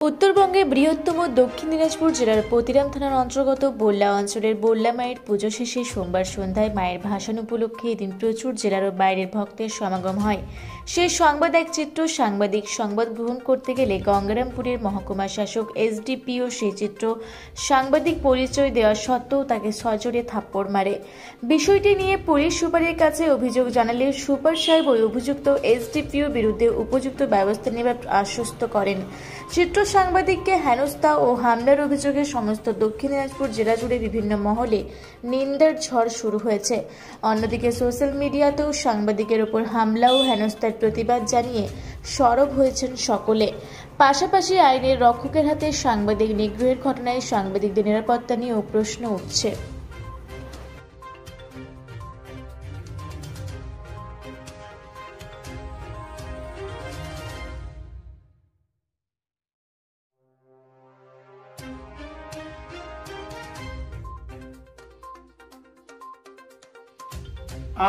উত্তরবঙ্গের বৃহত্তম দক্ষিণ দিনাজপুর জেলার পতিরাম থানার অন্তর্গত বল্লা অঞ্চলের বল্লা মায়ের পুজো শেষে সোমবার সন্ধ্যায় মায়ের ভাসান উপলক্ষে এদিন প্রচুর জেলার ও বাইরের ভক্তের সমাগম হয়। সেই সংবাদ এক চিত্র সাংবাদিক সংবাদ গ্রহণ করতে গেলে গঙ্গারামপুরের মহকুমা শাসক এসডিপিও সেই চিত্র সাংবাদিক পরিচয় দেওয়া সত্ত্বেও তাকে সজোরে থাপ্পড় মারে। বিষয়টি নিয়ে পুলিশ সুপারের কাছে অভিযোগ জানালে সুপার সাহেব ওই অভিযুক্ত এসডিপিও বিরুদ্ধে উপযুক্ত ব্যবস্থা নেবার আশ্বস্ত করেন। চিত্র সাংবাদিককে হেনস্থা ও হামলার অভিযোগে সমস্ত দক্ষিণ দিনাজপুর জেলা জুড়ে বিভিন্ন মহলে নিন্দার ঝড় শুরু হয়েছে। অন্যদিকে সোশ্যাল মিডিয়াতেও সাংবাদিকের উপর হামলা ও হেনস্থার প্রতিবাদ জানিয়ে সরব হয়েছেন সকলে। পাশাপাশি আইনের রক্ষকের হাতে সাংবাদিক নিগ্রহের ঘটনায় সাংবাদিকদের নিরাপত্তা নিয়েও প্রশ্ন উঠছে।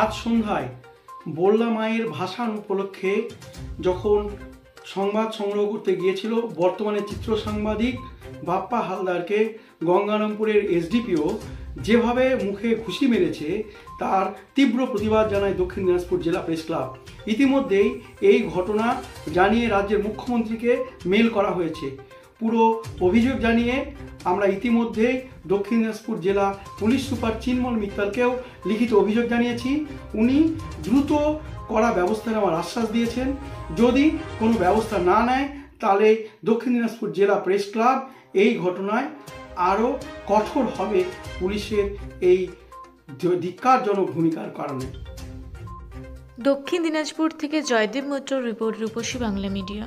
আজ সন্ধ্যায় বল্লা মায়ের ভাসান উপলক্ষে যখন সংবাদ সংগ্রহ করতে গিয়েছিল বর্তমানে চিত্র সাংবাদিক বাপ্পা হালদারকে গঙ্গারামপুরের এসডিপিও যেভাবে মুখে ঘুষি মেরেছে তার তীব্র প্রতিবাদ জানায় দক্ষিণ দিনাজপুর জেলা প্রেস ক্লাব। ইতিমধ্যেই এই ঘটনা জানিয়ে রাজ্যের মুখ্যমন্ত্রীকে মেল করা হয়েছে। পুরো অভিযোগ জানিয়ে আমরা ইতিমধ্যে দক্ষিণ দিনাজপুর জেলা পুলিশ সুপার চিন্ময় মিত্তালকেও লিখিত অভিযোগ জানিয়েছি। উনি দ্রুত কড়া ব্যবস্থা নেওয়ার আশ্বাস দিয়েছেন। যদি কোনো ব্যবস্থা না নেয় তাহলে দক্ষিণ দিনাজপুর জেলা প্রেস ক্লাব এই ঘটনায় আরও কঠোর হবে পুলিশের এই ধিক্কারজনক ভূমিকার কারণে। দক্ষিণ দিনাজপুর থেকে জয়দেব মৈত্র রিপোর্ট, রূপসী বাংলা মিডিয়া।